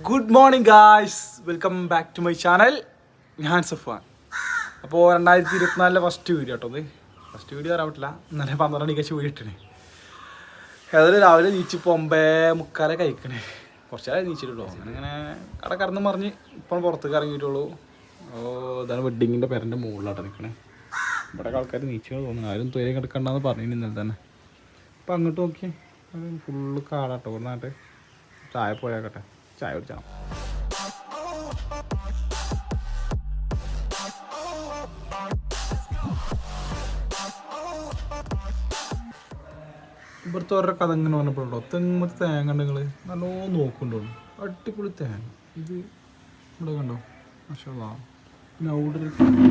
Good morning guys, welcome back to my channel. ഞാൻ സഫാൻ. അപ്പോൾ 2024 first video കേട്ടോ. അത് ഫസ്റ്റ് വീഡിയോ തരാൻ പറ്റില്ല, ഇന്നലെ 12 മണിക്ക് വീഡിയോ ഇട്ടേ. ഏതായാലും രാവിലെ നീച്ചിപ്പോൾ 9:45 കഴിക്കണേ. കുറച്ച് നേരം നീച്ചിട്ടുള്ളൂ. അങ്ങനെ കടന്ന് മറിഞ്ഞ് ഇപ്പം പുറത്തേക്ക് ഇറങ്ങിയിട്ടുള്ളൂ. ഇതാണ് വെഡ്ഡിങ്ങിൻ്റെ പേരൻ്റെ മുകളിലാട്ടോ നിൽക്കണേ. ഇവിടെ ആൾക്കാർ നീച്ചിട്ട് തോന്നുന്നു. ആരും തൊഴിൽ കിടക്കണ്ടെന്ന് പറഞ്ഞു ഇന്നലെ തന്നെ. അപ്പം അങ്ങോട്ട് നോക്കി ഫുള്ള് കാടാട്ടോ. ഇവിടെ നാട്ടെ ചായ പോയാക്കട്ടെ, ചായ കുടിച്ചാൽ ഇവിടുത്തെ ഓരോ കഥ ഇങ്ങനെ പറഞ്ഞപ്പോഴുണ്ടോ, തെങ്ങത്തെ തേങ്ങ ഉണ്ടെങ്കിൽ നല്ലോണം നോക്കുന്നുണ്ടോ. അടിപൊളി തേങ്ങ ഇത് ഇവിടെ കണ്ടോ, മാഷാ. പിന്നെ അവിടെ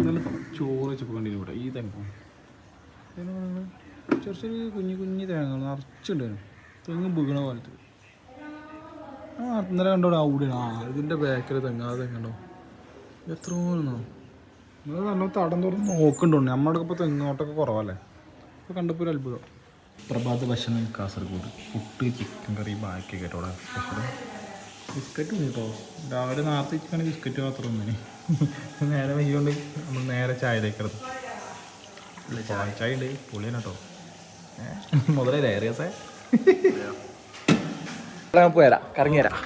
നല്ല ചോറ് വെച്ചപ്പോൾ കണ്ടില്ല ഇവിടെ ഈ തെങ്ങ. ചെറിയ ചെറിയ കുഞ്ഞു തേങ്ങ നിറച്ചുണ്ടായിരുന്നു. തെങ്ങ് വീണ പോലത്തെ. ഇന്നലെ കണ്ടോ അവിടെയാണ്. ഇതിൻ്റെ ബാക്കിൽ തെങ്ങ, ആ തെങ്ങുണ്ടോ എത്ര പോലെയാണോ. നിങ്ങൾ നല്ല തടം തുറന്ന് നോക്കുന്നുണ്ടോ. നമ്മുടെ ഇപ്പോൾ തെങ്ങോട്ടൊക്കെ കുറവല്ലേ. ഇപ്പോൾ കണ്ടപ്പോൾ ഒരു അത്ഭുതം. പ്രഭാത ഭക്ഷണം കാസർഗോഡ്, പുട്ട്, ചിക്കൻ കറി, ബാക്കി കേട്ടോ. സ്പെഷ്യൽ ബിസ്ക്കറ്റ് കേട്ടോ. രാവിലെ നേരത്തെ വെച്ചിട്ടാണ് ബിസ്ക്കറ്റ് മാത്രം ഒന്നിന്. നേരെ വൈകൊണ്ട് നമ്മൾ നേരെ ചായയിലേക്കത്. ചായ ഉണ്ട് പൊളിയാണ് കേട്ടോ. മുതലേ ഏറിയാസേ പോരാ കറങ്ങി തരാം.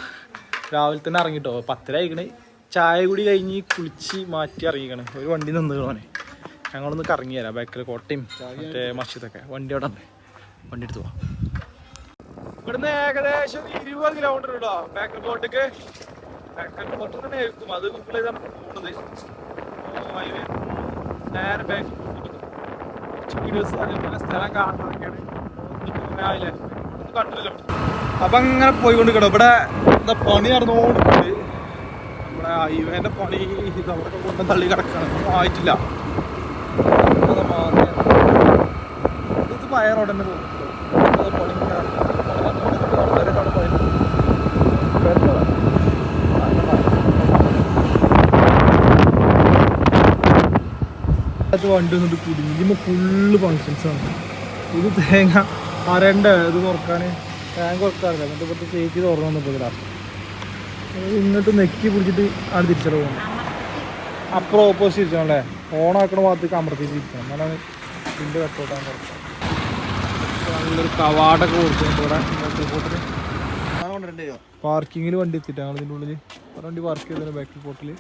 രാവിലെ തന്നെ ഇറങ്ങിട്ടോ. 10 ആയിക്കണ്. ചായ കൂടി കഴിഞ്ഞ് കുളിച്ച് മാറ്റി ഇറങ്ങിക്കണ്. ഒരു വണ്ടി നിന്നുകളോനെ. ഞങ്ങളൊന്ന് കറങ്ങി തരാം. ബാക്കിൽ കോട്ടയും മറ്റേ മസ്ജിദൊക്കെ. വണ്ടി അവിടെ ഉണ്ട്, വണ്ടി എടുത്ത് പോവാം. ഇവിടുന്ന് ഏകദേശം 20 കിലോമീറ്റർ ഉണ്ടോ ബേക്കൽ ഫോർട്ടിക്ക്. ബേക്കൽ ഫോർട്ടിൽ തന്നെ ആയിരിക്കും അത് ഗൂഗിളിൽ പോകുന്നത്. നേരെ ബേക്കൽ വീഡിയോസ് അതേപോലെ സ്ഥലം കാണുന്നതൊക്കെയാണ്. രാവിലെ കണ്ടില്ല. അപ്പം അങ്ങനെ പോയിക്കൊണ്ടിരിക്കണോ. ഇവിടെ എന്താ പണി നടന്നുകൊണ്ടിരിക്കുന്നത്. നമ്മുടെ ഹൈവേൻ്റെ പണി അവിടെ കൊണ്ട് തള്ളി കിടക്കണം. ഒന്നും ആയിട്ടില്ല. ഇത് പഴയ റോഡ് തന്നെ പോകും. വണ്ടി വന്നിട്ട് കുടുങ്ങി. ഇതിന് ഫുള്ള് ഫങ്ഷൻസാണ്. ഇത് തേങ്ങ അരണ്ട ഇത് തുറക്കാൻ ടാങ്ക് തുറക്കാറില്ല. എന്നിട്ട് ഇപ്പോഴത്തെ ചേച്ചി തുറന്നു വന്നപ്പോൾ ലാസ്റ്റ് ഇങ്ങോട്ട് നെക്കി പിടിച്ചിട്ട് ആണ് തിരിച്ചട പോകുന്നത്. അപ്പുറം ഓപ്പോസിറ്റ് ഇരിക്കണം അല്ലേ. ഓണാക്കണ ഭാഗത്തേക്ക് അമർത്തിയിട്ട് ഇരിക്കണം. എന്നാലാണ് ഇതിൻ്റെ കട്ടോട്ടാൻ കുറച്ച്. നല്ലൊരു കവാടൊക്കെ കൊടുക്കുന്നുണ്ട് ഇവിടെ. പാർക്കിങ്ങിൽ വണ്ടി എത്തിയിട്ട് ഞങ്ങൾ ഇതിൻ്റെ ഉള്ളിൽ വണ്ടി പാർക്ക് ചെയ്തതിന് ബാക്കിൽ പോർട്ടിൽ.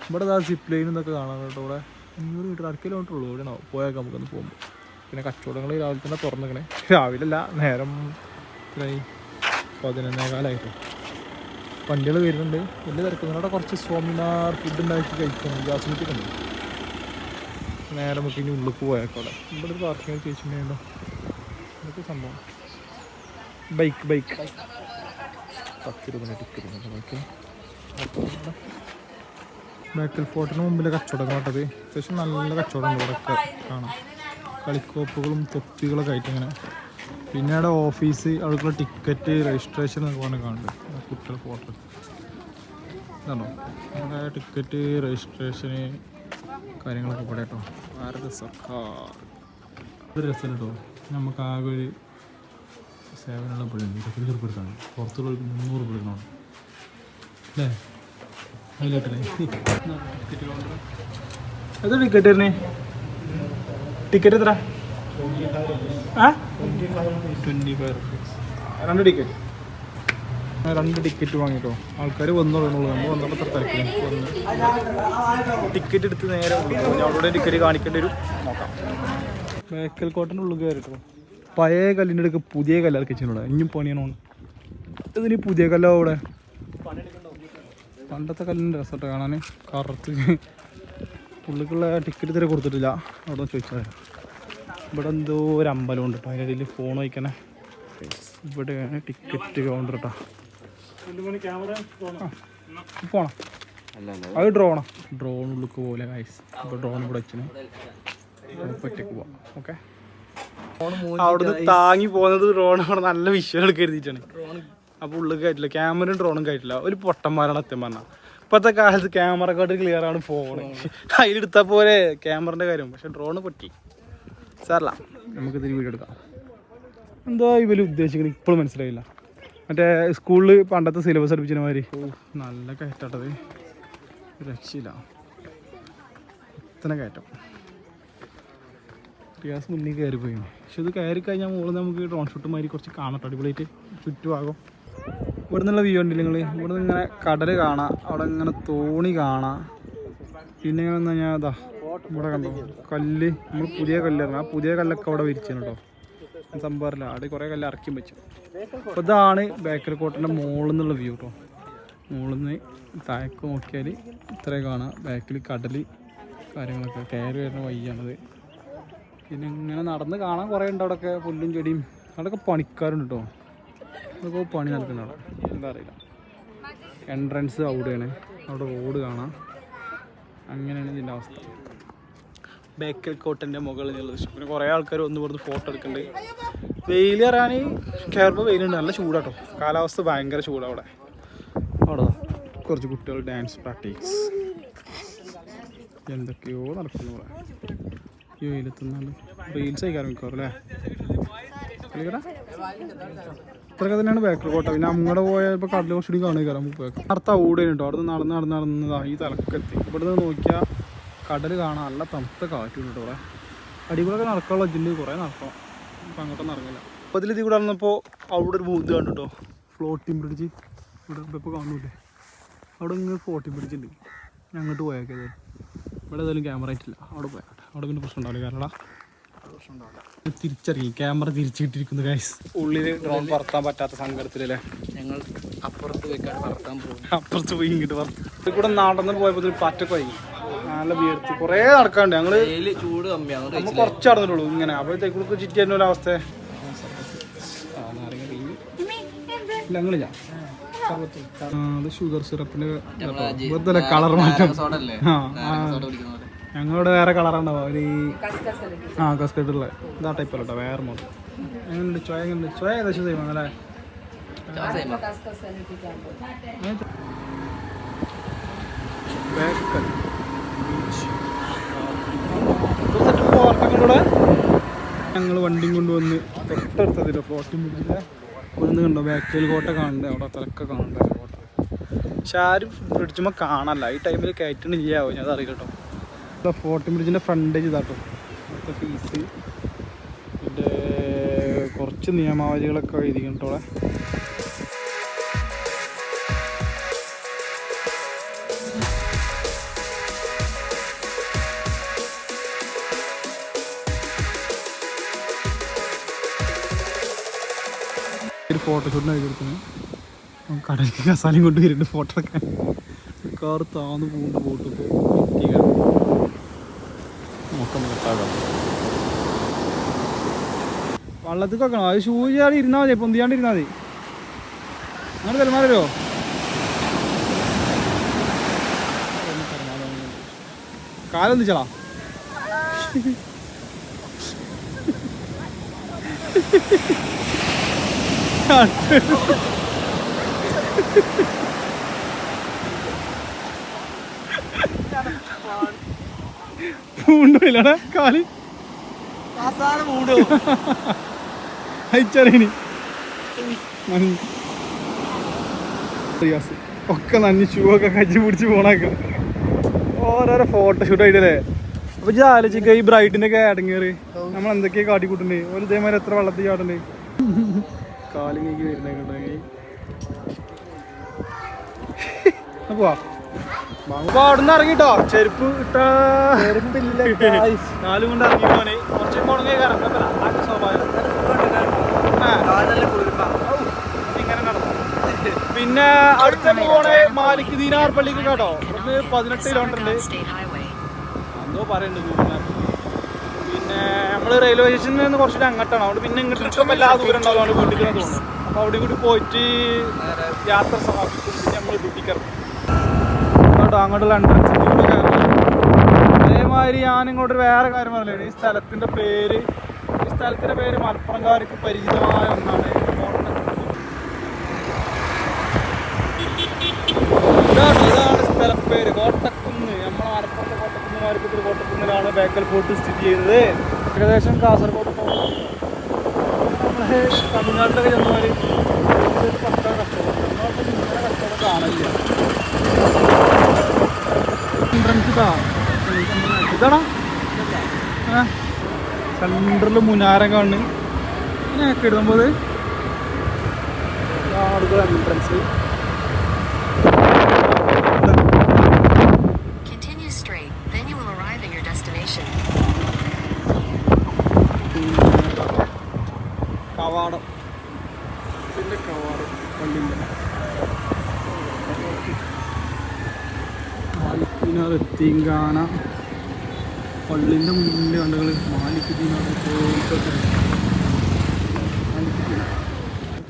ഇവിടെ ആ സിപ്പ് ലൈൻ എന്നൊക്കെ കാണാൻ കേട്ടോ. ഇവിടെ 500 മീറ്റർ 1 കിലോമീറ്റർ ഉള്ളൂ. ഇവിടെ പോയാൽ നമുക്കൊന്ന് പോകുമ്പോൾ. പിന്നെ കച്ചവടങ്ങൾ രാവിലെ തന്നെ തുറന്നിക്കണേ. രാവിലെ അല്ല, നേരം 11:15 വണ്ടികൾ വരുന്നുണ്ട്. വലിയ തിരക്കുന്നുണ്ട്. അവിടെ കുറച്ച് സ്വാമിനാർ ഫുഡ് ഉണ്ടാക്കി കഴിക്കണം. ഗ്യാസ് മീറ്റൊക്കെ ഉണ്ട്. നേരെ നമുക്ക് ഇനി ഉള്ളിൽ പോയേക്കോടെ. ഇവിടെ ഒരു പാർക്കിങ് ചേച്ചിട്ടുണ്ടോ. ഇതൊക്കെ സംഭവം. ബൈക്ക് 10 രൂപ ടിക്കറ്റ് ബൈക്ക്. ബേക്കൽ ഫോർട്ടിന് മുമ്പിലെ കച്ചവടങ്ങളാട്ടത്. അത്യാവശ്യം നല്ല കച്ചവടം ഉണ്ട് ഇവിടെയൊക്കെ കാണാം. കളിക്കോപ്പുകളും തൊപ്പികളൊക്കെ ആയിട്ട് ഇങ്ങനെ. പിന്നെ അവിടെ ഓഫീസ്, അവിടേക്കുള്ള ടിക്കറ്റ്, രജിസ്ട്രേഷൻ എന്നൊക്കെ പറഞ്ഞ് കാണുന്നുണ്ട്. കുട്ടികൾ ഫോട്ടോ ഇതാണോ അവിടെ ടിക്കറ്റ്, രജിസ്ട്രേഷന് കാര്യങ്ങളൊക്കെ ഇവിടെ കേട്ടോ. ഭാരത സർക്കാർ ഒരു രസം കേട്ടോ. നമുക്ക് ആകെ ഒരു സേവനമുള്ള പിള്ളേർ 20 രൂപ എടുത്താണ്. പുറത്തുള്ള 300 രൂപ എടുക്കണം അല്ലേ. അതിലോട്ടല്ലേ ടിക്കറ്റ് കൗണ്ടർ. എത്ര ടിക്കറ്റ് വരുന്നേ? ടിക്കറ്റ് എത്ര? 25 റുപ്പീസ്. 2 ടിക്കറ്റ്. 2 ടിക്കറ്റ് വാങ്ങിട്ടോ. ആൾക്കാർ വന്നോളൂ. നമ്മൾ വന്നപ്പോൾ അത്ര തിരക്കില്ല. ടിക്കറ്റ് എടുത്ത് നേരെ അവിടെ ടിക്കറ്റ് കാണിക്കേണ്ടി വരും. നോക്കാം. ബേക്കൽ കോട്ടൻ്റെ ഉള്ളിൽ കയറിട്ടോ. പഴയ കല്ലിൻ്റെ അടുക്ക് പുതിയ കല്ല് വെച്ചിട്ടുണ്ടോ. ഇനിയും പണിയാണോ ഇതിന് പുതിയ കല്ലോ. അവിടെ പണ്ടത്തെ കല്ലിൻ്റെ രസമായിട്ട് കാണാൻ. കറുത്ത് ഉള്ളിലേക്കുള്ള ടിക്കറ്റ് ഇതുവരെ കൊടുത്തിട്ടില്ല. അവിടെ ചോദിച്ചാൽ ഇവിടെ എന്തോ ഒരു അമ്പലം ഉണ്ട് കേട്ടോ. അതിൻ്റെ ഇടയിൽ ഫോൺ വയ്ക്കണേ. ഇവിടെയാണ് ടിക്കറ്റ് കൗണ്ടർ കേട്ടോ. പോണം. അത് ഡ്രോൺ ഉള്ളിലേക്ക് പോലെ ഗൈസ്. ഇപ്പോൾ ഡ്രോൺ ഇവിടെ വെച്ചിന് ഒറ്റയ്ക്ക് പോവാം. ഓക്കെ. അവിടുന്ന് താങ്ങി പോകുന്നത് ഡ്രോൺ. അവിടെ നല്ല വിഷ്വൽ കരുതിയിട്ടാണ്. അപ്പോൾ ഉള്ളിൽ കയറ്റില്ല. ക്യാമറയും ഡ്രോണും കയറ്റില്ല. ഒരു പൊട്ടന്മാരാണ് സത്യം പറഞ്ഞാൽ. ഇപ്പോഴത്തെ കാലത്ത് ക്യാമറക്കാട്ട് ക്ലിയർ ആണ് ഫോൺ. അതിലെടുത്താൽ പോലെ ക്യാമറൻ്റെ കാര്യം. പക്ഷെ ഡ്രോണ് പൊട്ടി. സാറല്ല, നമുക്കിതിന് വീഡിയോ എടുക്കാം. എന്താ ഇവർ ഉദ്ദേശിക്കുന്നത് ഇപ്പോഴും മനസ്സിലായില്ല. മറ്റേ സ്കൂളിൽ പണ്ടത്തെ സിലബസ് പഠിപ്പിച്ച മാതിരി. നല്ല കയറ്റാട്ടത്, രക്ഷയില്ല. ഇത്ര കയറ്റം. റിയാസ് മുന്നിൽ കയറിപ്പോയി. പക്ഷെ ഇത് കയറി കഴിഞ്ഞാൽ മുകളിൽ നമുക്ക് ഡ്രോൺ ഷൂട്ട് മാതിരി കുറച്ച് കാണട്ടോ, അടിപൊളിയായിട്ട് ചുറ്റുഭാഗം. ഇവിടെ നിന്നുള്ള വ്യൂ ഉണ്ടല്ലോ നിങ്ങൾ. ഇവിടെ നിന്ന് ഇങ്ങനെ കടൽ കാണാം, അവിടെ ഇങ്ങനെ തോണി കാണാം. പിന്നെ ഇങ്ങനെ വന്നു കഴിഞ്ഞാൽ അതാ ഇവിടെ കണ്ടോ കല്ല്, നമ്മൾ പുതിയ കല്ലായിരുന്നു. ആ പുതിയ കല്ലൊക്കെ അവിടെ വിരിച്ചാണ് കേട്ടോ. സംഭവമില്ല, അവിടെ കുറേ കല്ല് ഇറക്കി വെച്ചു. അപ്പോൾ ഇതാണ് ബേക്കൽ കോട്ടൻ്റെ മുകളിൽ നിന്നുള്ള വ്യൂ കേട്ടോ. മുകളിൽ നിന്ന് താഴേക്ക് നോക്കിയാൽ ഇത്രയും കാണാം. ബാക്കിൽ കടൽ കാര്യങ്ങളൊക്കെ കയറി വരുന്ന വഴിയാണത്. പിന്നെ ഇങ്ങനെ നടന്ന് കാണാൻ കുറേ ഉണ്ട്. അവിടെയൊക്കെ പുല്ലും ചെടിയും, അവിടെയൊക്കെ പണിക്കാരുണ്ട് കേട്ടോ. അതൊക്കെ പണി നടക്കുന്ന അവിടെ എന്താ അറിയില്ല. എൻട്രൻസ് അവിടെയാണ്, അവിടെ റോഡ് കാണാം. അങ്ങനെയാണ് ഇതിൻ്റെ അവസ്ഥ. ബേക്കൽ കോട്ടൻ്റെ മുകളിൽ നിന്നുള്ളത്. പിന്നെ കുറേ ആൾക്കാർ ഒന്ന് ഇവിടുന്ന് ഫോട്ടോ എടുക്കുന്നുണ്ട്. വെയിൽ ഇറങ്ങാൻ കയറുമ്പോൾ വെയിലുണ്ട്, നല്ല ചൂടാട്ടോ. കാലാവസ്ഥ ഭയങ്കര ചൂടാണ് അവിടെ. അവിടെ കുറച്ച് കുട്ടികൾ ഡാൻസ് പ്രാക്ടീസ് എന്തൊക്കെയോ നടക്കുന്നു ഇവിടെ. ഈ വെയിലെത്തുന്നാലും റീൽസ് ആയിക്കാരം മിക്കവാറും അല്ലേ. കളിക്കടാ ഇത്രയൊക്കെ തന്നെയാണ് ബേക്കൽ കോട്ട. പിന്നെ അങ്ങോട്ട് പോയാൽ ഇപ്പോൾ കടൽ കുറച്ചുകൂടി കാണുക നമുക്ക്. അടുത്ത ഊടേന് കേട്ടോ. അവിടെ നിന്ന് നടന്നതാ ഈ തലക്കെത്തി. ഇവിടെ നിന്ന് നോക്കിയാൽ കടൽ കാണാൻ നല്ല തണുത്ത കാറ്റുണ്ട് കേട്ടോ. ഇവിടെ അടിപൊളിയൊക്കെ നടക്കാനുള്ള ജില്ല കുറേ നടക്കണം. ഇപ്പം അങ്ങോട്ടൊന്നും ഇറങ്ങില്ല. അപ്പോൾ ഇതിൽ കൂടെ നടന്നപ്പോൾ അവിടെ ഒരു മൂന്ന് കണ്ടു കേട്ടോ. ഫ്ലോട്ടിംഗ് ബ്രിഡ്ജ് ഇവിടെ ഇപ്പോൾ കാണൂല്ലേ. അവിടെ ഇങ്ങനെ ഫ്ലോട്ടിംഗ് ബ്രിഡ്ജ് ഉണ്ട്. ഞാൻ അങ്ങോട്ട് പോയേക്കത്. ഇവിടെ ഏതായാലും ക്യാമറ ആയിട്ടില്ല. അവിടെ പോയാട്ടെ. അവിടെ പിന്നെ പ്രശ്നം ഉണ്ടാവില്ല. കാരണം പ്രശ്നം ഉണ്ടാവില്ല. തിരിച്ചറിയും ക്യാമറ തിരിച്ചിട്ടിരിക്കുന്നു ഗൈസ്. ഉള്ളിൽ ഡ്രോൺ പറത്താൻ പറ്റാത്ത സങ്കടത്തിലല്ലേ. ഞങ്ങൾ അപ്പുറത്ത് പോയിക്കാണ് പറത്താൻ പോകും. അപ്പുറത്ത് പോയി ഇങ്ങോട്ട് പറത്ത് കൂടെ നടന്നു പോയപ്പോൾ പറ്റക്കായി നല്ല ബിയർത്ത് കുറേ നടക്കാണ്ട്. ഞങ്ങള് ചൂട് കമ്മിയാണ്, നമ്മൾ കുറച്ച് നടന്നിട്ടുള്ളൂ ഇങ്ങനെ. അപ്പോഴത്തേക്ക് ചുറ്റി തന്നെ ഒരവസ്ഥ. ഞങ്ങളില്ല അത് ഷുഗർ സിറപ്പിന്റെ വെറുതെ കളർ മാറ്റം. ഞങ്ങളുടെ വേറെ കളറുണ്ടാവും. ഒരു കസ്കട്ടുള്ള ഇതാ ടൈപ്പല്ല കേട്ടോ, വേറെ മോഡൽ. എങ്ങനെയുണ്ട് ചോയ? എങ്ങനെയുണ്ട് ചോയ? ഏകദേശം സെയിം അല്ലേ. ഞങ്ങൾ വണ്ടിയും കൊണ്ടുവന്ന് തൊട്ടടുത്തതില്ല ഫ്ലോട്ടിംഗ് ബ്രിഡ്ജിലെ ഇവിടുന്ന് കണ്ടോ ബേക്കൽ കോട്ട കാണണ്ടേ. അവിടെ തിരക്കെ കാണണ്ടേ കോട്ട. പക്ഷെ ആരും ബ്രിഡ്ജുമ്പോൾ കാണാനല്ല. ഈ ടൈമിൽ കയറ്റണില്ലാവോ ഞാൻ അറിയില്ല കേട്ടോ. ഫ്ലോട്ടിംഗ് ബ്രിഡ്ജിൻ്റെ ഫ്രണ്ടേജ് ഇതാട്ടോ. അടുത്ത ഫീസ് പിന്നെ കുറച്ച് നിയമാവലികളൊക്കെ എഴുതിക്കണം കേട്ടോ. ഒരു ഫോട്ടോഷൂട്ടിന് എഴുതി കൊടുക്കുന്നു. കടലിൽ കസാലയും കൊണ്ട് വരുന്നുണ്ട് ഫോട്ടോ എടുക്കാൻ. കാറ് താന്ന് പൂണ്ട് പോട്ടിപ്പോൾ വള്ളത്തിൽ വെക്കണം. അത് ഷൂ ചെയ്യാതെ ഇരുന്നാൽ മതി, പൊന്തിയാണ്ട് ഇരുന്നാൽ മതി. അങ്ങനെ പെരുമാറോ കാലൊന്നിച്ചടാ. പൂണ്ടോയില്ലടാ കാല് അയച്ചറിയണി ഒക്കെ നന്ദി. ഷൂ ഒക്കെ കജ്ജി പിടിച്ച് പോണൊക്കെ ഓരോരോ ഫോട്ടോഷൂട്ട് ആയിട്ടല്ലേ. അപ്പൊ ഇത് ആലോചിക്കുക, ഈ ബ്രൈഡിന്റെ ഒക്കെ അടങ്ങേറ് നമ്മൾ എന്തൊക്കെയാ കാട്ടിക്കൂട്ടുണ്ട്. ഒരു ഇതേമാതിരി എത്ര വെള്ളത്തിൽ ചാടുണ്ട്. കാലും കൈക്ക് വരുന്നേക്കുണ്ടെങ്കിൽ പോവാ. അപ്പൊ അവിടുന്ന് ഇറങ്ങിട്ടോ. ചെരുപ്പ് ഇട്ടാ കാലും കൊണ്ട് ഇറങ്ങിപ്പോനെ കുറച്ച് മുടങ്ങി ഇങ്ങനെ നടന്നു. പിന്നെ അടുത്ത പോണേ മാലിക് ദീനാർ പള്ളിക്ക് കേട്ടോ. ഇവിടുന്ന് 18 കിലോമീറ്റർ ഉണ്ട് എന്തോ പറയുന്നുണ്ട്. പിന്നെ നമ്മൾ റെയിൽവേ സ്റ്റേഷനിൽ നിന്ന് കുറച്ചുകൂടി അങ്ങോട്ടാണ്. അവിടെ പിന്നെ ഇങ്ങോട്ട് ഇഷ്ടം എല്ലാ ദൂരം ഉണ്ടാവും. അവിടെ വീട്ടിൽ തോന്നുന്നു. അപ്പോൾ അവിടെ കൂടി പോയിട്ട് യാത്ര സമാപിക്കും. പിന്നെ നമ്മൾ ഡ്യൂട്ടിക്കിറങ്ങും കേട്ടോ. അങ്ങോട്ടുള്ള എൻട്രൻസ് അതേമാതിരി ഞാനിങ്ങോട്ട് വേറെ കാര്യം പറഞ്ഞില്ലേ. ഈ സ്ഥലത്തിൻ്റെ പേര് മലപ്പുറംകാർക്ക് പരിചിതമായ ഒന്നാണ്. ഇതാണ് സ്ഥലപ്പേര് കോട്ടക്കുന്ന്. നമ്മളെ മലപ്പുറത്തെ കോട്ടക്കുന്നിലാണ് ബേക്കൽ ഫോർട്ട് സ്ഥിതി ചെയ്യുന്നത്. ഏകദേശം കാസർഗോഡ് തമിഴ്നാട്ടിലൊക്കെ ചെന്നമാര് പക്കാ കച്ചവടം. നമ്മളൊക്കെ ഇങ്ങനെ കച്ചവടം കാണില്ല. ഇതാണോ സെൻട്രൽ മുനാരം കാണുന്നു. ഇങ്ങനെയൊക്കെ ഇടുമ്പോൾ ആളുകൾ entrance. Continue straight, then you will arrive at your destination. കവാടം. ഇതിൻ്റെ കവാടം പള്ളിൻ്റെ മാലിക്കിനാർ എത്തിങ്കാന പള്ളിൻ്റെ മുന്നിൽ കണ്ടുകൾ മാലിക് ദീനാർ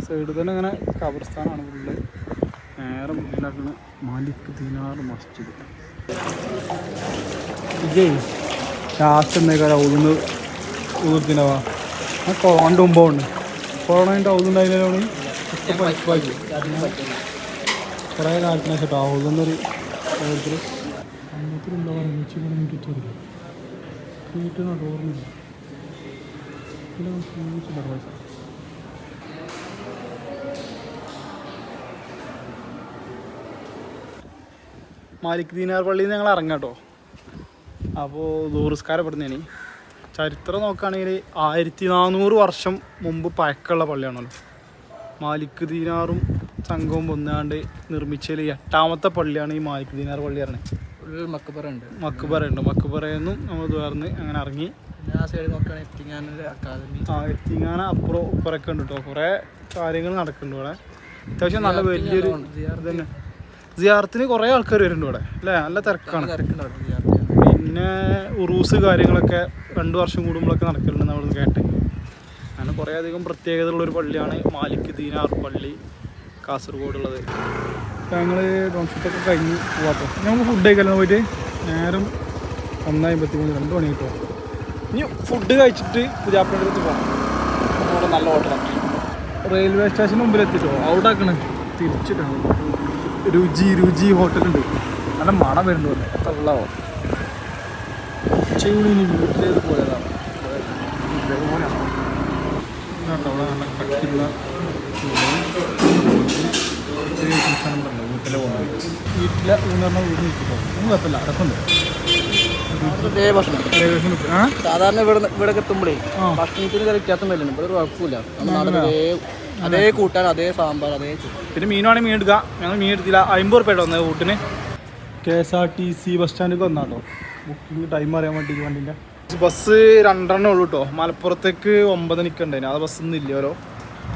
സൈഡിൽ തന്നെ ഇങ്ങനെ ഖബർസ്ഥാനാണ് ഫുള്ള്. നേരെ മുന്നിലാക്കുന്ന മാലിക് ദീനാർ മസ്ജിദ്. ഇതേ ലാസ്റ്റ് എന്നേക്കാൾ ഊതുന്ന ഊതിനവാ ആ കൊറോണൻ്റെ മുമ്പുണ്ട്. കൊറോണൻ്റെ ഔതുണ്ടായിരുന്നതാണ് പൈപ്പാക്കി കുറേ കാലത്തിന് ശേഷം ഔതുന്നൊരു ഓരോരുത്തർ അന്നത്തിലുണ്ടോ എനിക്കറിയില്ല. വീട്ടിൽ ഓർമ്മയില്ല. മാലിക് ദീനാർ പള്ളിയിൽ നിന്ന് ഞങ്ങൾ ഇറങ്ങാം കേട്ടോ. അപ്പോൾ ദൂറിസ്കാരം പെടുന്നേനി ചരിത്രം നോക്കുകയാണെങ്കിൽ 1400 വർഷം മുമ്പ് പഴക്കമുള്ള പള്ളിയാണല്ലോ. മാലിക് ദീനാറും സംഘവും ഒന്നാണ്ട് നിർമ്മിച്ചതിൽ 8ാമത്തെ പള്ളിയാണ് ഈ മാലിക് ദീനാർ പള്ളി പറഞ്ഞത്. മക്കബറുണ്ട്. മക്കബറയെന്ന് നമ്മൾ തുറന്ന് അങ്ങനെ ഇറങ്ങി. ആ സൈഡ് നോക്കുകയാണെങ്കിൽ എത്തിങ്ങാനൊരു അക്കാദമി. എത്തിങ്ങാന അപ്പുറം ഇപ്പുറമൊക്കെ ഉണ്ട് കേട്ടോ. കുറേ കാര്യങ്ങൾ നടക്കുന്നുണ്ട് ഇവിടെ. അത്യാവശ്യം നല്ല വലിയൊരു തന്നെ സിയാറത്തിന് കുറേ ആൾക്കാർ വരുന്നുണ്ട് ഇവിടെ അല്ലേ. നല്ല തിരക്കാണ്. പിന്നെ ഉറൂസ് കാര്യങ്ങളൊക്കെ 2 വർഷം കൂടുമ്പോഴൊക്കെ നടക്കലുണ്ടെന്ന് അവിടെ നിന്ന് കേട്ടെ. അങ്ങനെ കുറേ അധികം പ്രത്യേകതയുള്ളൊരു പള്ളിയാണ് മാലിക് ദീനാർ പള്ളി കാസർഗോഡുള്ളത്. ഞങ്ങൾ ഡോൺഷിപ്പൊക്കെ കഴിഞ്ഞ് പോവാട്ടോ. ഞങ്ങൾ ഫുഡ് കഴിക്കല്ലോ പോയിട്ട്. നേരം 1:53 2 മണി കിട്ടുമോ. ഇനി ഫുഡ് കഴിച്ചിട്ട് പുതിയാപ്പുഴയുടെ അടുത്ത് പോകാം. അവിടെ നല്ല ഹോട്ടലാണ്. റെയിൽവേ സ്റ്റേഷന് മുമ്പിലെത്തിട്ടോ. അവിടെ ആക്കണ് തിരിച്ചിട്ടാണ്. രുചി ഹോട്ടലുണ്ട്. നല്ല മണം വരുന്നുണ്ട്. തള്ളാവോ ചെവിളിന് വീട്ടിലേക്ക് പോയതാണ്. കേട്ടോ അവിടെ നല്ല കട്ടിയുള്ള വീട്ടിലെ പോകുന്നത്. വീട്ടിലെ ഊന്നറിഞ്ഞ വീട് നിൽക്കിട്ടോ. ഒന്നും കുഴപ്പമില്ല. അടക്കമുണ്ട്. സാധാരണ ഇവിടെ എത്തുമ്പോഴേ ഭക്ഷണത്തിന് വ്യത്യാസം വരുന്നുണ്ട്. ഇവിടെ ഒരു കുഴപ്പമില്ല. അതേ കൂട്ടാൻ, അതേ സാമ്പാർ, അതേ. പിന്നെ മീനാണെങ്കിൽ മീൻ എടുക്കുക. ഞങ്ങൾ മീൻ എടുത്തില്ല. 50 റുപ്യ വന്നത് കൂട്ടിന്. KSRTC ബസ് സ്റ്റാൻഡിൽ വന്നാട്ടോ. ബുക്കിംഗ് ടൈം അറിയാൻ വേണ്ടി വണ്ടിൻ്റെ ബസ് 2 ഉള്ളൂ കേട്ടോ. മലപ്പുറത്തേക്ക് 9 ഉണ്ടായിരുന്നു. അത് ബസ്സൊന്നും ഇല്ലല്ലോ.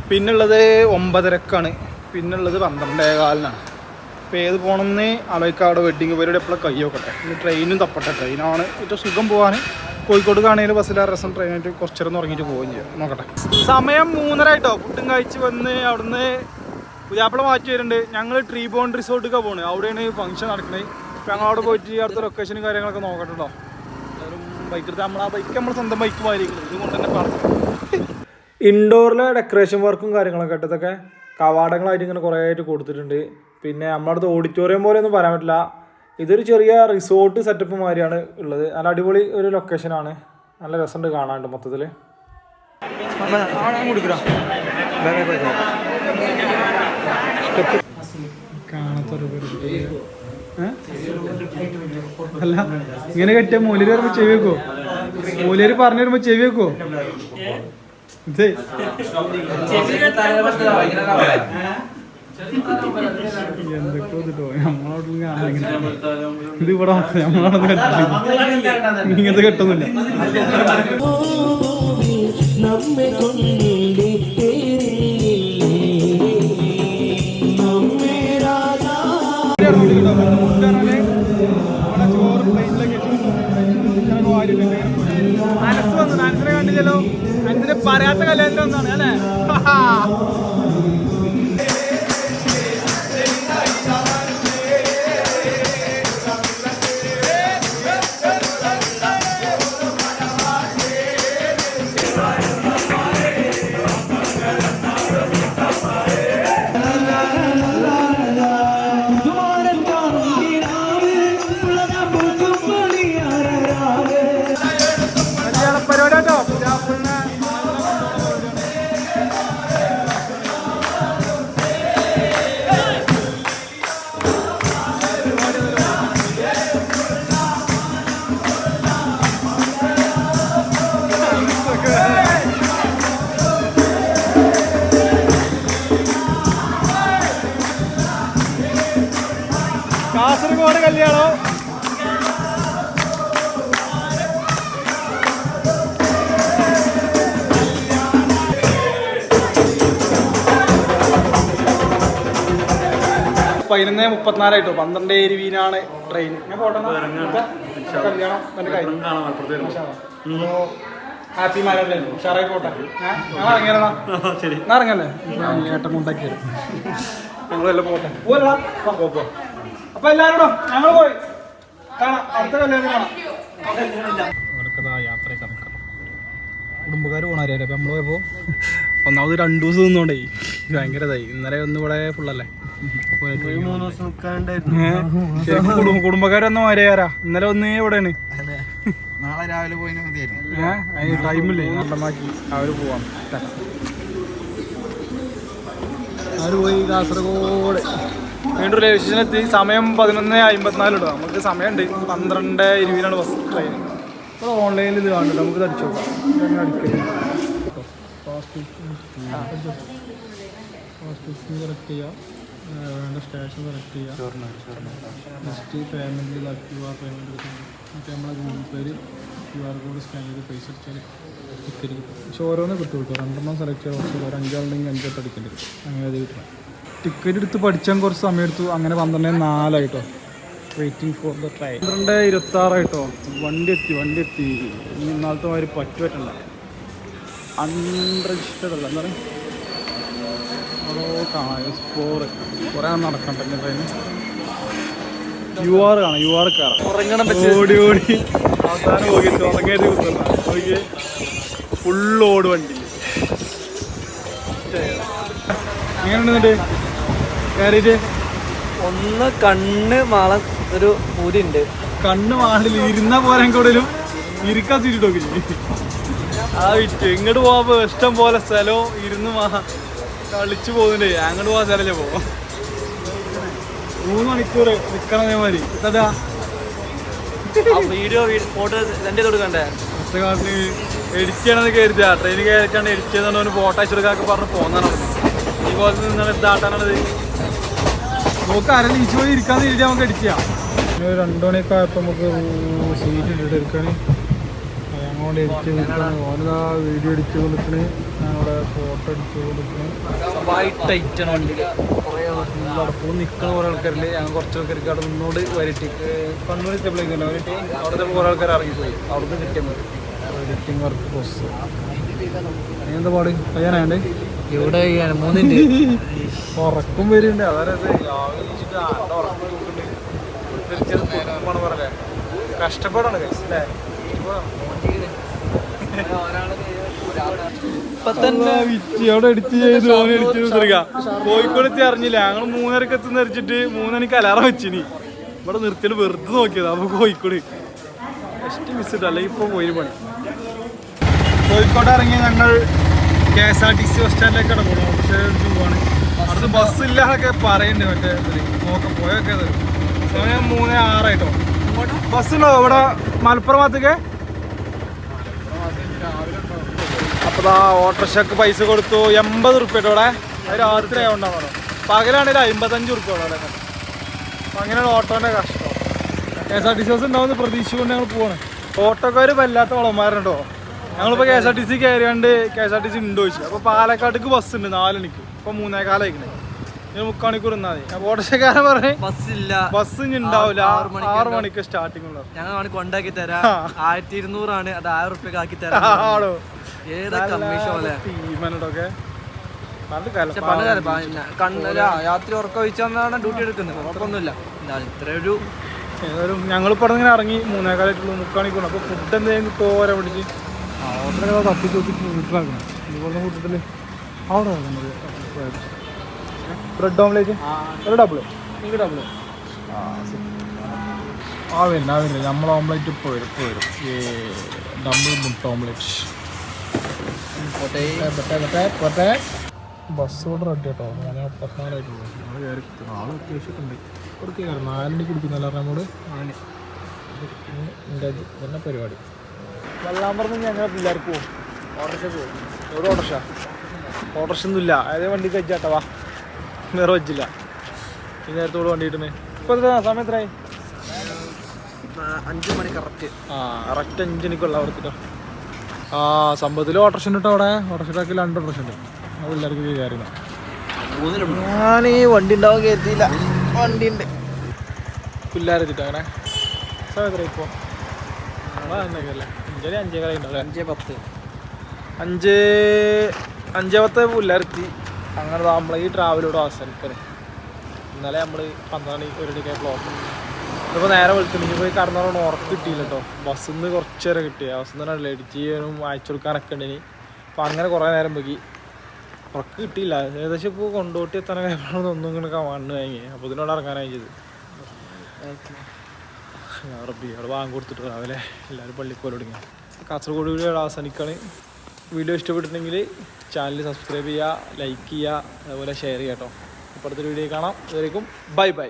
പിന്നുള്ളത് 9:30. പിന്നുള്ളത് 12:15. അപ്പോൾ ഏത് പോകണമെന്ന് ആലോചിക്കുക. അവിടെ വെഡിങ് പരിപാടി എപ്പോഴും കൈ നോക്കട്ടെ. ഇനി ട്രെയിനും തപ്പട്ടെ. ട്രെയിനാണ് ഏറ്റവും സുഖം പോകാൻ. കോഴിക്കോട് കാണുന്നതിൽ ബസ്സിലെ രസം ട്രെയിനായിട്ട് കുറച്ചേരം ഉറങ്ങിയിട്ട് പോവുകയും ചെയ്യാം. നോക്കട്ടെ. സമയം 3:30 ആയിട്ടോ. ഫുഡും കഴിച്ച് വന്ന് അവിടുന്ന് പുതിയാപ്പിള മാറ്റി വരുന്നുണ്ട്. ഞങ്ങൾ ട്രീ ബോണ്ട് റിസോർട്ടൊക്കെ പോകുന്നത്. അവിടെയാണ് ഫംഗ്ഷൻ നടക്കുന്നത്. അപ്പോൾ ഞങ്ങൾ അവിടെ പോയിട്ട് അടുത്ത ലൊക്കേഷനും കാര്യങ്ങളൊക്കെ നോക്കട്ടോ. ബൈക്ക് എടുത്ത് നമ്മൾ സ്വന്തം ബൈക്ക് മാറിയിരിക്കുന്നത്. ഇതുകൊണ്ട് തന്നെ പറഞ്ഞു. ഇൻഡോറിലെ ഡെക്കറേഷൻ വർക്കും കാര്യങ്ങളൊക്കെ ഇട്ടതൊക്കെ കവാടങ്ങളായിട്ട് ഇങ്ങനെ കുറേ ആയിട്ട് കൊടുത്തിട്ടുണ്ട്. പിന്നെ നമ്മളടുത്ത് ഓഡിറ്റോറിയം പോലെ ഒന്നും പറയാൻ പറ്റില്ല. ഇതൊരു ചെറിയ റിസോർട്ട് സെറ്റപ്പ് മാതിരിയാണ് ഉള്ളത്. നല്ല അടിപൊളി ഒരു ലൊക്കേഷനാണ്. നല്ല രസമുണ്ട് കാണാണ്ട് മൊത്തത്തിൽ. കാണാത്തൊരു അല്ല ഇങ്ങനെ കെട്ടിയ മൂലര് വരുമ്പോ ചെവി വെക്കോ? മൂലര് പറഞ്ഞു വരുമ്പോ ചെവി വെക്കോ? ഇതേ എന്തൊക്കെ കിട്ടോ നമ്മളോട് ഇത് ഇവിടെ നമ്മളോടൊന്നും കെട്ടില്ല. ഇങ്ങനത്തെ കെട്ടൊന്നുമില്ല. മനസ്സിനെ കണ്ടില്ലല്ലോ. മനസ്സിനെ പറയാത്ത കല്യാണം ഒന്നാണ് അല്ലേ? കാസർഗോഡ് കല്യാണം. പതിനൊന്ന് 34 12:20 ട്രെയിൻ. കല്യാണം ഹാപ്പി മാരേജ് ആയിരുന്നു. ഉഷാറായി പോട്ടെ. ഞാൻ ഇറങ്ങിയതാ. ശരി എന്നാ ഇറങ്ങല്ലേ. ഏട്ടൻ കൊണ്ടാക്കി തരും. ഞങ്ങളെല്ലാം പോട്ടെ. പോലടാ പോ. അപ്പൊ എല്ലാവരോടും ഞങ്ങൾ പോയി കാണാം. അടുത്ത കല്യാണം കാണാം. യാത്രയൊക്കെ നടക്കാം. കുടുംബക്കാർ പോണാരല്ലേ. അപ്പം നമ്മൾ പോയപ്പോൾ ഒന്നാമത് 2 ദിവസം നിന്നോണ്ടേ ഭയങ്കര ഇതായി. ഇന്നലെ ഒന്ന് ഇവിടെ ഫുള്ളല്ലേ. 3 ദിവസം നിൽക്കാണ്ടായിരുന്നു. കുടുംബക്കാർ വന്ന മാരിയാരാ. ഇന്നലെ ഒന്ന് ഇവിടെയാണ്. നാളെ രാവിലെ പോയി മതിയായിരുന്നു. ടൈമില്ലേ നല്ലമാക്കി അവര് പോവാം. അവര് പോയി കാസർഗോഡ് വീണ്ടും റെയിൽവേ സ്റ്റേഷനിലെത്തി. സമയം 11:54 ഇടുക. നമുക്ക് സമയമുണ്ട്. 12:20 ബസ് ട്രെയിൻ. ഇപ്പോൾ ഓൺലൈനിൽ ഇത് കാണുന്നുണ്ട്. നമുക്ക് ഇത് അടിച്ചു നോക്കാം. സെലക്ട് ചെയ്യാം. വേണ്ട സ്റ്റേഷൻ സെലക്ട് ചെയ്യുക. നെക്സ്റ്റ് പേയ്മെൻറ്റ് QR പേയ്മെൻറ്റ് എടുക്കുന്നത്. എന്നിട്ട് നമ്മളെ ഗൂഗിൾ പേയിൽ QR കോഡ് സ്കാൻ ചെയ്ത് പൈസ അടിച്ചാൽ ടിക്കറ്റ് കിട്ടും. പക്ഷെ ഓരോന്ന് കിട്ടും കേട്ടോ. 2 സെലക്ട് ചെയ്യാൻ കുറച്ച് ഒരു 5 ആളുണ്ടെങ്കിൽ 5 അടിക്കേണ്ടി വരും. അങ്ങനെ അത് കിട്ടണം. ടിക്കറ്റ് എടുത്ത് പഠിച്ചാൽ കുറച്ച് സമയം എടുത്തു. അങ്ങനെ 12:04 വെയിറ്റിംഗ് ഫോർ ദ ട്രെയിൻ. 12:26 വണ്ടി എത്തി. ഇനി ഇന്നാളത്തെ മാതിരി പറ്റണ്ട. അൺരജിസ്റ്റേർഡ് അല്ല. എന്താ പറയുക അതോ കാണാം. സ്പോറ് കുറേ നടക്കണ്ട ട്രെയിന്. QR കാണാം. QR കയറാം. ഓടി അവസാനം പോയി ഉറങ്ങേരി കുത്തുന്ന നോക്കി ഫുള്ള് ഓട് വണ്ടി. എങ്ങനെയുണ്ട് കയറിയിട്ട്? ഒന്ന് കണ്ണ് മാളം ഒരു പൂതി ഉണ്ട്. കണ്ണ് മാളിൽ ഇരുന്ന പോലെ കൂടുതലും ഇരിക്കാൻ തിരിട്ടോക്കി. ആ വിറ്റ് ഇങ്ങോട്ട് പോകുമ്പോൾ ഇഷ്ടം പോലെ സ്ഥലവും ഇരുന്ന് കളിച്ചു പോകുന്നുണ്ട്. അങ്ങോട്ട് പോകാൻ സ്ഥലല്ലേ പോവാം. 3 മണിക്കൂർ നിൽക്കണം അതേമാതിരി. എന്താ വീഡിയോ ഫോട്ടോ എൻ്റെ കൊടുക്കണ്ടേ? അടുത്ത കാലത്ത് എഡിറ്റ് ചെയ്യണമെന്ന് കരുതുക. ട്രെയിൻ കയറിച്ചാണ്ട് എഡിറ്റ് ചെയ്തോണ്ട് ഒരു ഫോട്ടോ അയച്ചെടുക്കാനൊക്കെ പറഞ്ഞ് പോകുന്നതാണ്. ഈ പോലെ നിന്നാണ് ഇതാട്ടാണത്. നമുക്ക് അര നീച്ച് പോയി ഇരിക്കാന്ന് തിരിച്ചാൽ നമുക്ക് എഡിറ്റ് ചെയ്യാം. 2 മണിയൊക്കെ ആയപ്പോൾ നമുക്ക് സീറ്റ് ഇട്ടിട്ട് എടുക്കാൻ അങ്ങോട്ട് എഡിറ്റ് ചെയ്തിട്ടാണ്. ഓനതാ വീഡിയോ എഡിറ്റ് ചെയ്ത് കൊടുക്കണേ. ഞാനിവിടെ ഫോട്ടോ എഡിറ്റ് ചെയ്ത് കൊടുക്കണേ. ടൈറ്റാണ് വണ്ടി. അടപ്പവും നിൽക്കുന്ന കുറേ ആൾക്കാരില്ലേ. ഞങ്ങൾ കുറച്ച് ആൾക്കാർക്ക് അവിടെ നിന്നോട് വരട്ടി കണ്ണൂർ എത്തിയപ്പോഴേക്കല്ലോ വരട്ടി. അവിടെ കുറേ ആൾക്കാർ ഇറങ്ങിപ്പോയി. അവിടുന്ന് കിട്ടിയാൽ മതി. Editing work boss. എന്താ പാട് കഴിയാനാണ്ട് ഇവിടെ 3 ഉറക്കം വരുന്നുണ്ട്. അതായത് പറഞ്ഞേ കഷ്ടപ്പാടാണ് അല്ലേ. അവിടെ എഡിറ്റ് ചെയ്ത് കോഴിക്കോട് എത്തി അറിഞ്ഞില്ല. ഞങ്ങൾ 3:30 എത്തുന്ന എറിച്ചിട്ട് 3 മണിക്ക് അലാറം വെച്ചിനി. ഇവിടെ നിർത്തിയിട്ട് വെറുതെ നോക്കിയത്. അപ്പോൾ കോഴിക്കോട് ജസ്റ്റ് മിസ് ഇട്ടു. അല്ലെങ്കിൽ ഇപ്പോൾ പോയി പണി. കോഴിക്കോട് ഇറങ്ങി ഞങ്ങൾ KSRTC ബസ് സ്റ്റാൻഡിലേക്കാണ് പോകുന്നത്. പക്ഷേ പോവാണ്. അടുത്ത് ബസ്സില്ലാതൊക്കെ പറയുന്നുണ്ട്. മറ്റേ നോക്കാം പോയൊക്കെ സമയം 3:06 ബസ്സുണ്ടോ ഇവിടെ മലപ്പുറം ഭാഗത്തേക്ക്? അപ്പോൾ ഓട്ടോറിക്ഷക്ക് പൈസ കൊടുത്തു 80 റുപ്യ ഇവിടെ. അത് രാത്രി ആയതുകൊണ്ടാണ്. പകലാണെങ്കിൽ 55 റുപ്യ അവിടെ. അപ്പം അങ്ങനെയാണ് ഓട്ടോൻ്റെ കഷ്ടം. KSRTC ബസ് ഉണ്ടാവുന്ന പ്രതീക്ഷിച്ചുകൊണ്ട് ഞങ്ങൾ പോവാണ്. ഓട്ടോക്കാർ വല്ലാത്ത വളന്മാരുണ്ടോ. ഞങ്ങളിപ്പോൾ KSRTC കയറിയാണ്ട് KSRTC ഉണ്ടോ ചോദിച്ചു. അപ്പോൾ പാലക്കാട്ടേക്ക് ബസ് ഉണ്ട് 4 മണിക്ക്. ഇപ്പോൾ 3:15 ഇനി 3 മണിക്കൂർ നിന്നാൽ മതി. അപ്പോൾ ഓട്ടോറിക്ഷക്കാരൻ പറഞ്ഞ് ബസ്സില്ല, ബസ് ഇനി ഉണ്ടാവില്ല. 6 മണിക്ക് സ്റ്റാർട്ടിംഗ് ഉള്ളത്. ഞങ്ങൾ കൊണ്ടാക്കി തരാം. 1200 ആണ്. അത് 1000 റുപ്യക്ക് ആക്കി തരാം. ആണോ ഏതാ കമ്മീഷൻ പോലെ തീരുമാനമൊക്കെ രാത്രി ഉറക്കം ഒഴിച്ചാണ് ഡ്യൂട്ടി എടുക്കുന്നത്. കുഴപ്പമൊന്നുമില്ല. ഇത്രയൊരു ഏതായാലും ഞങ്ങളിപ്പോൾ ഇങ്ങനെ ഇറങ്ങി 3:15 3 മണിക്കൂർ. അപ്പോൾ ഫുഡ് എന്തെങ്കിലും കിട്ടുമോ പിടിച്ച് ഓട്ടോക്കെ തപ്പി തൂക്കി വീട്ടിലാക്കണം. ഇതുപോലെ കൂട്ടത്തിൽ അവിടെ ബ്രെഡ് ഓംലേറ്റ് ഒരു ഡബിള്. എനിക്ക് ഡബിള് ആവില്ല നമ്മൾ ഓംലേറ്റ് ഇപ്പോൾ വരും. ഈ ഡബിൾ മുട്ട ഓംലേറ്റ്. ബസ് ഓർഡർ റെഡി കേട്ടോ. ഞാൻ 14 നമ്മൾ കയറി ആൾ അത്യാവശ്യമൊക്കെ ഉണ്ട്. കൊടുക്കുക 4 മണിക്ക് കുടിക്കുന്നല്ല നമ്മോട്. തന്നെ പരിപാടി വെള്ളം പറഞ്ഞ് ഞങ്ങൾ പിള്ളേർക്ക് പോകും. ഓട്ടോറിക്ഷ പോകും. എവിടെ ഓട്ടോറിക്ഷ ഒന്നുമില്ല. അതേ വണ്ടി കഴിച്ചാട്ടോ. വാ വേറെ വെച്ചില്ല. ഈ നേരത്തോട് വണ്ടി കിട്ടുന്നേ. ഇപ്പോൾ സമയം എത്രയായി? 5 മണി കറക്റ്റ്. കറക്റ്റ് 5 മണിക്കുള്ള അവിടുത്തെ. സംഭവത്തിൽ ഓട്ടോറിക്ഷ ഉണ്ട് കേട്ടോ. അവിടെ ഓട്ടോറിക്ഷ 2 ഓട്ടോറിക്ഷ ഉണ്ട്. അത് എല്ലാവർക്കും കയറുന്ന. ഞാൻ ഈ വണ്ടി ഉണ്ടാവും കരുതിയില്ല. വണ്ടി ഉണ്ട് പിള്ളേരെത്തിട്ടോ അങ്ങനെ. സമയം എത്ര ഇപ്പോൾ? 5:10. 5:10 പിള്ളേരെത്തി. അങ്ങനെ നമ്മളെ ഈ ട്രാവലോട് അവസാനിക്കണേ. ഇന്നലെ നമ്മൾ 12 1 മണിക്കായ ബ്ലോക്ക്. ഇതിപ്പോൾ നേരെ വിളിച്ചിട്ടുണ്ടെങ്കിൽ പോയി കടന്നോളം ഉറപ്പ് കിട്ടിയില്ല കേട്ടോ. ബസ്സിൽ നിന്ന് കുറച്ച് നേരം കിട്ടി. ബസ്സിൽ നിന്ന് എഡിറ്റ് ചെയ്യാനും അയച്ചു കൊടുക്കാനൊക്കെ ഉണ്ടെങ്കിൽ. അപ്പോൾ അങ്ങനെ കുറേ നേരം പോയി ഉറക്ക് കിട്ടിയില്ല. ഏകദേശം ഇപ്പോൾ കൊണ്ടോട്ടി എത്താൻ കഴിയുമ്പോഴൊന്നും ഇങ്ങനെ കമാണ്ട് വാങ്ങി. അപ്പോൾ ഇതിനോട് ഇറങ്ങാനായി ചെയ്ത് അവിടെ വാങ്ങി കൊടുത്തിട്ട് രാവിലെ എല്ലാവരും പള്ളിക്കോൽ തുടങ്ങി. കാസർഗോഡ് വീഡിയോ അവസാനിക്കാണ്. വീഡിയോ ഇഷ്ടപ്പെട്ടിട്ടുണ്ടെങ്കിൽ ചാനൽ സബ്സ്ക്രൈബ് ചെയ്യുക, ലൈക്ക് ചെയ്യുക, അതുപോലെ ഷെയർ ചെയ്യുക കേട്ടോ. ഇപ്പോഴത്തെ വീഡിയോ കാണാം. ഇതുവരേക്കും ബൈ ബൈ.